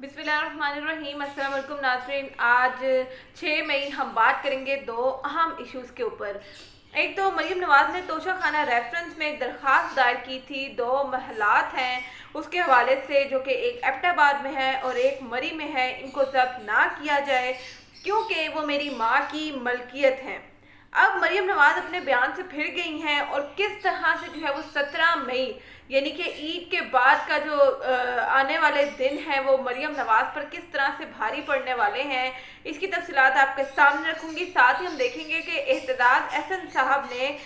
बिस्मिल्लाहिर्रहमानिर्रहीम। अस्सलाम वालेकुम नाज़रीन। आज 6 मई हम बात करेंगे दो अहम इश्यूज़ के ऊपर। एक तो मरीम नवाज़ ने तोशा खाना रेफरेंस में एक दरख्वास्त दायर की थी। दो महलात हैं उसके हवाले से, जो कि एक एबटाबाद में है और एक मरी में है। इनको ज़ब्त ना किया जाए क्योंकि वो मेरी माँ की मलकियत हैं। अब मरीम नवाज अपने बयान से फिर गई हैं और किस तरह से जो है वो 17 मई यानी कि ईद के बाद का जो आने वाले दिन है वो मरीम नवाज पर किस तरह से भारी पड़ने वाले हैं, इसकी तफसीलात आपके सामने रखूंगी। साथ ही हम देखेंगे कि एहतजाज अहसन साहब ने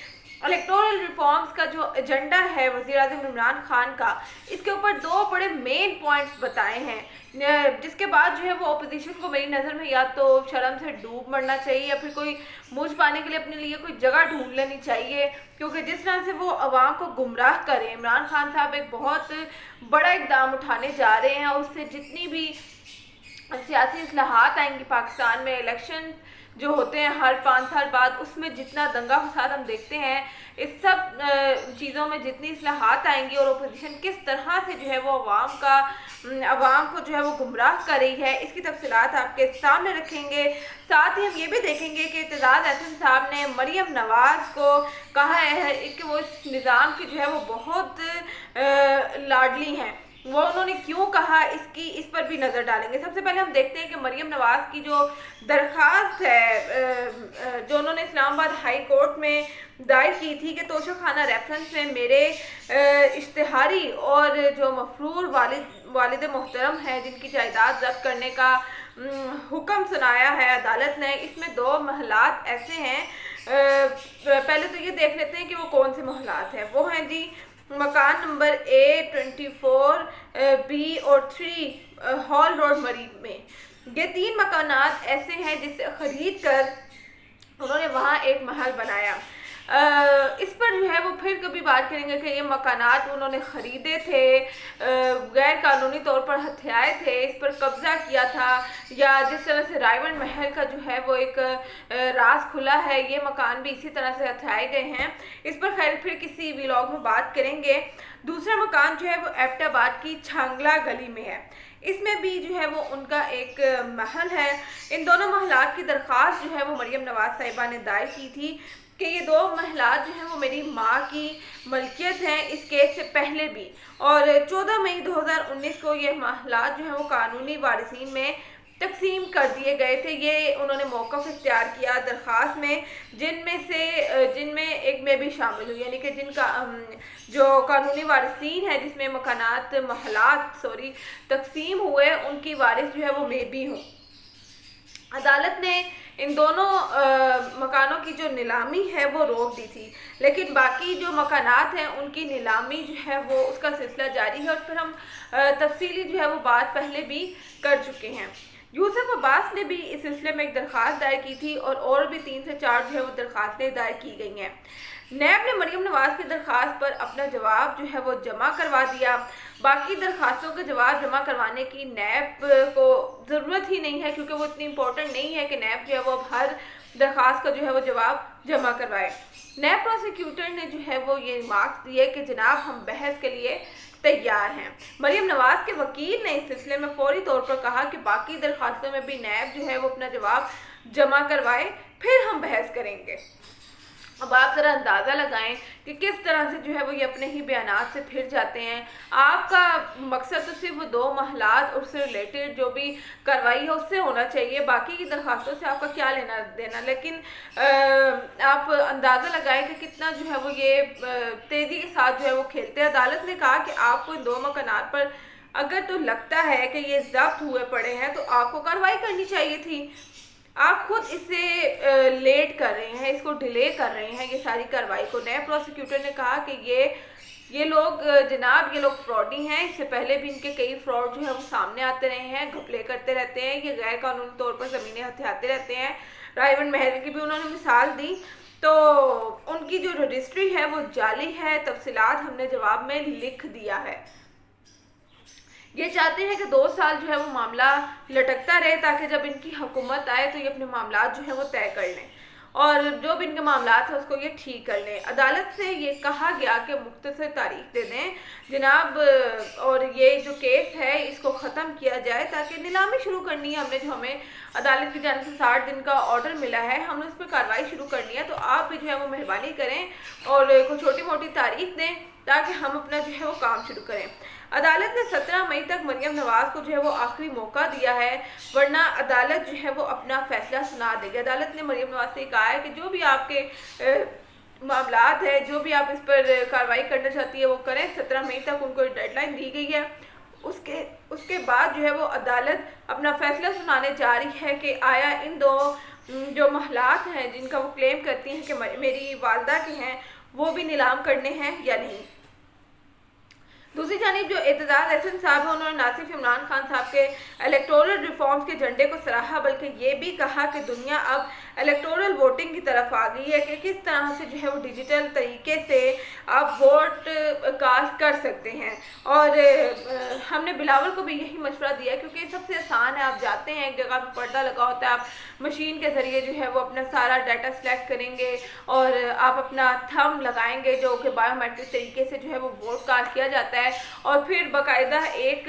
इलेक्टोरल रिफॉर्म्स का जो एजेंडा है वज़ीर आज़म इमरान खान का, इसके ऊपर दो बड़े मेन पॉइंट्स बताए हैं, जिसके बाद जो है वो अपोजिशन को मेरी नज़र में या तो शर्म से डूब मरना चाहिए या फिर कोई मुँह पाने के लिए अपने लिए कोई जगह ढूंढ लेनी चाहिए। क्योंकि जिस तरह से वो अवाम को गुमराह करें, इमरान खान साहब एक बहुत बड़ा इकदाम उठाने जा रहे हैं और उससे जितनी भी सियासी इस्लाहात आएंगी पाकिस्तान में, इलेक्शन जो होते हैं हर 5 साल बाद, उसमें जितना दंगा फसाद हम देखते हैं, इस सब चीज़ों में जितनी इस्लाहात आएंगी और अपोजिशन किस तरह से जो है वो अवाम को जो है वो गुमराह कर रही है, इसकी तफसीलात आपके सामने रखेंगे। साथ ही हम ये भी देखेंगे कि एहतजाज अहसन साहब ने मरीम नवाज़ को कहा है कि वो इस निज़ाम की जो है वो बहुत लाडली हैं। वो उन्होंने क्यों कहा, इस पर भी नज़र डालेंगे। सबसे पहले हम देखते हैं कि मरीम नवाज़ की जो दरख्वास्त है जो उन्होंने इस्लामाबाद हाई कोर्ट में दायर की थी कि तोशा खाना रेफरेंस में मेरे इश्तिहारी और जो मफरूर वालिद मोहतरम हैं जिनकी जायदाद जब्त करने का हुक्म सुनाया है अदालत ने, इसमें दो महलात ऐसे हैं। पहले तो ये देख लेते हैं कि वो कौन से महलात हैं। वो हैं जी मकान नंबर A24 B और 3 हॉल रोड मरी में। ये 3 मकानात ऐसे हैं जिसे खरीद कर उन्होंने वहाँ एक महल बनाया। इस पर जो है वो फिर कभी बात करेंगे कि ये मकानात उन्होंने ख़रीदे थे, गैर कानूनी तौर पर हथियाए थे, इस पर कब्ज़ा किया था, या जिस तरह से रायवन महल का जो है वो एक राज खुला है, ये मकान भी इसी तरह से हथियाए गए हैं। इस पर खैर फिर किसी व्लॉग में बात करेंगे। दूसरा मकान जो है वो एबटाबाद की छांगला गली में है, इसमें भी जो है वो उनका एक महल है। इन दोनों महलात की दरख्वास्त जो है वो मरीम नवाज साहिबा ने दायर की थी कि ये दो महलात जो हैं वो मेरी माँ की मलकियत हैं, इस केस से पहले भी। और 14 मई 2019 को ये महलात जो हैं वो कानूनी वारिसीन में तकसीम कर दिए गए थे। ये उन्होंने मौक़िफ़ इख्तियार किया दरख्वास्त में, जिनमें एक मैं भी शामिल हूँ, यानी कि जिनका जो कानूनी वारिसीन है जिसमें महलात तकसीम हुए, उनकी वारिस जो है वो मैं भी हूँ। अदालत ने इन दोनों मकानों की जो नीलामी है वो रोक दी थी, लेकिन बाकी जो मकानात हैं उनकी नीलामी जो है वो उसका सिलसिला जारी है। उस पर हम तफसीली जो है वो बात पहले भी कर चुके हैं। यूसुफ अब्बास ने भी इस सिलसिले में एक दरख्वास्त दायर की थी और भी 3 से 4 जो है वो दरख्वास्तें दायर की गई हैं। नैब ने मरीम नवाज की दरख्वास्त पर अपना जवाब जो है वो जमा करवा दिया। बाकी दरख्वास्तों का जवाब जमा करवाने की नैब को ज़रूरत ही नहीं है, क्योंकि वो इतनी इम्पोर्टेंट नहीं है कि नैब जो है वो अब हर दरख्वास्त का जो है वो जवाब जमा करवाए। नैब प्रोसिक्यूटर ने जो है वो ये मार्क्स दिए कि जनाब हम बहस के लिए तैयार हैं। मरीम नवाज के वकील ने इस सिलसिले में फौरी तौर पर कहा कि बाकी दरख्वास्तों में भी नैब जो है वो अपना जवाब जमा करवाए, फिर हम बहस करेंगे। अब आप ज़रा अंदाज़ा लगाएं कि किस तरह से जो है वो ये अपने ही बयानात से फिर जाते हैं। आपका मकसद तो सिर्फ वो दो महलात और उससे रिलेटेड जो भी कार्रवाई है उससे होना चाहिए, बाकी की दरख्वास्तों से आपका क्या लेना देना। लेकिन आप अंदाज़ा लगाएं कि कितना जो है वो ये तेज़ी के साथ जो है वो खेलते हैं। अदालत ने कहा कि आपको इन 2 मकानात पर अगर तो लगता है कि ये जब्त हुए पड़े हैं तो आपको कार्रवाई करनी चाहिए थी। आप खुद इसे लेट कर रहे हैं, इसको डिले कर रहे हैं ये सारी कार्रवाई को। नए प्रोसिक्यूटर ने कहा कि ये लोग जनाब ये लोग फ्रॉडी हैं, इससे पहले भी इनके कई फ्रॉड जो है वो सामने आते रहे हैं, घपले करते रहते हैं, ये गैर कानूनी तौर पर ज़मीनें हथियाते रहते हैं। रायवन महल की भी उन्होंने मिसाल दी, तो उनकी जो रजिस्ट्री है वो जाली है। तफसीलात हमने जवाब में लिख दिया है। ये चाहते हैं कि 2 साल जो है वो मामला लटकता रहे ताकि जब इनकी हुकूमत आए तो ये अपने मामला जो है वो तय कर लें। اور جو بھی ان کے معاملات ہیں اس کو یہ ٹھیک کر لیں۔ عدالت سے یہ کہا گیا کہ مختصر تاریخ دے دیں جناب، اور یہ جو کیس ہے اس کو ختم کیا جائے تاکہ نیلامی شروع کرنی ہے۔ ہمیں عدالت کی جانب سے 60 دن کا آرڈر ملا ہے، ہم نے اس پہ کارروائی شروع کرنی ہے، تو آپ بھی جو ہے وہ مہربانی کریں اور کوئی چھوٹی موٹی تاریخ دیں تاکہ ہم اپنا جو ہے وہ کام شروع کریں۔ عدالت نے 17 مئی تک مریم نواز کو جو ہے وہ آخری موقع دیا ہے، ورنہ عدالت جو ہے وہ اپنا فیصلہ سنا دے گی۔ عدالت نے مریم نواز سے کہا ہے کہ جو بھی آپ کے معاملات ہے، جو بھی آپ اس پر کارروائی کرنا چاہتی ہے وہ کریں۔ 17 مئی تک ان کو ڈیڈ لائن دی گئی ہے، اس کے بعد جو ہے وہ عدالت اپنا فیصلہ سنانے جا رہی ہے کہ آیا ان دو جو محلات ہیں جن کا وہ کلیم کرتی ہیں کہ میری والدہ کے ہیں، وہ بھی نیلام کرنے ہیں یا نہیں۔ دوسری جانب جو اعتزاز احسن صاحب ہیں، انہوں نے نہ صرف عمران خان صاحب کے الیکٹورل ریفارمز کے جھنڈے کو سراہا بلکہ یہ بھی کہا کہ دنیا اب الیکٹورل ووٹنگ کی طرف آ گئی ہے کہ کس طرح سے جو ہے وہ ڈیجیٹل طریقے سے آپ ووٹ کاسٹ کر سکتے ہیں، اور ہم نے بلاول کو بھی یہی مشورہ دیا کیونکہ سب سے آسان ہے۔ آپ جاتے ہیں ایک جگہ پہ پردہ لگا ہوتا ہے، آپ مشین کے ذریعے جو ہے وہ اپنا سارا ڈیٹا سلیکٹ کریں گے اور آپ اپنا تھم لگائیں گے جو کہ بایو میٹرک طریقے سے جو ہے وہ ووٹ کاسٹ کیا جاتا ہے، اور پھر باقاعدہ ایک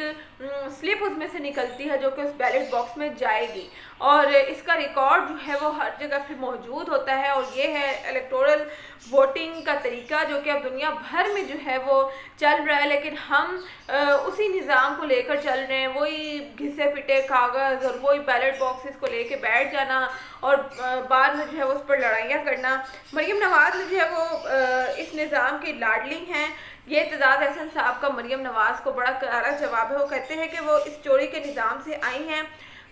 سلپ اس میں سے نکلتی ہے جو کہ اس بیلٹ باکس میں جائے گی، اور اس کا ریکارڈ جو ہے وہ ہر جگہ پھر موجود ہوتا ہے۔ اور یہ ہے الیکٹورل ووٹنگ کا طریقہ جو کہ اب دنیا بھر میں جو ہے وہ چل رہا ہے، لیکن ہم اسی نظام کو لے کر چل رہے ہیں، وہی گھسے پٹے کاغذ اور وہی بیلٹ باکسز کو لے کے بیٹھ جانا اور بعد میں جو ہے وہ اس پر لڑائیاں کرنا۔ مریم نواز جو ہے وہ اس نظام کی لاڈلی ہیں۔ یہ اعتزاز احسن صاحب کا مریم نواز کو بڑا کرارا جواب ہے۔ وہ کہتے ہیں کہ وہ اس چوری کے نظام سے آئی ہیں،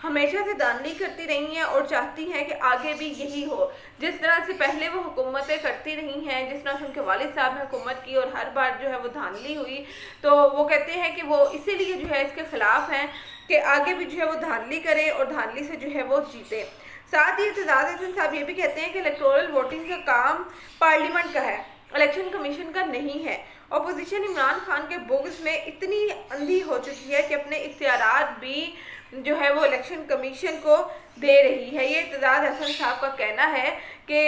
ہمیشہ سے دھاندلی کرتی رہی ہیں اور چاہتی ہیں کہ آگے بھی یہی ہو، جس طرح سے پہلے وہ حکومتیں کرتی رہی ہیں، جس طرح سے ان کے والد صاحب نے حکومت کی اور ہر بار جو ہے وہ دھاندلی ہوئی، تو وہ کہتے ہیں کہ وہ اسی لیے جو ہے اس کے خلاف ہیں کہ آگے بھی جو ہے وہ دھاندلی کرے اور دھاندلی سے جو ہے وہ جیتے۔ ساتھ ہی اعتزاز احسن صاحب یہ بھی کہتے ہیں کہ الیکٹورل ووٹنگ کا کام پارلیمنٹ کا ہے، الیکشن کمیشن کا نہیں ہے۔ اپوزیشن عمران خان کے بغض میں اتنی اندھی ہو چکی ہے کہ اپنے اختیارات بھی جو ہے وہ الیکشن کمیشن کو دے رہی ہے۔ یہ اعتزاز احسن صاحب کا کہنا ہے کہ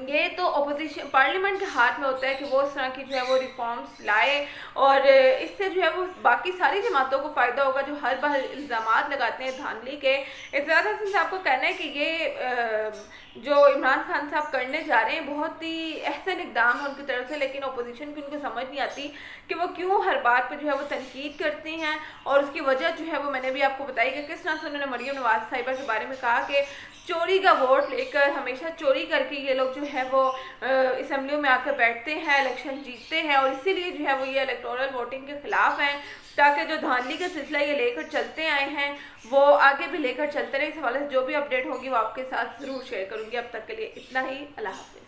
یہ تو اپوزیشن پارلیمنٹ کے ہاتھ میں ہوتا ہے کہ وہ اس طرح کی جو ہے وہ ریفارمز لائے، اور اس سے جو ہے وہ باقی ساری جماعتوں کو فائدہ ہوگا جو ہر بار الزامات لگاتے ہیں دھاندلی کے۔ اعتزاز احسن صاحب کو کہنا ہے کہ یہ جو عمران خان صاحب کرنے جا رہے ہیں بہت ہی احسن اقدام ہے ان کی طرف سے، لیکن اپوزیشن کی ان کو سمجھ نہیں آتی کہ وہ کیوں ہر بات پہ جو ہے وہ تنقید کرتے ہیں، اور اس کی وجہ جو ہے وہ میں نے بھی آپ کو بتائی کہ کس طرح سے انہوں نے مریم نواز صاحبہ کے بارے میں کہا کہ چوری کا ووٹ لے کر ہمیشہ چوری کر کے یہ لوگ جو ہے وہ اسمبلیوں میں آ کر بیٹھتے ہیں، الیکشن جیتتے ہیں، اور اسی لیے جو ہے وہ یہ الیکٹورل ووٹنگ کے خلاف ہیں تاکہ جو دھاندلی کا سلسلہ یہ لے کر چلتے آئے ہیں وہ آگے بھی لے کر چلتے رہے۔ اس حوالے سے جو بھی اپڈیٹ ہوگی وہ آپ کے ساتھ ضرور شیئر کروں گی۔ اب تک کے لیے اتنا ہی، اللہ حافظ۔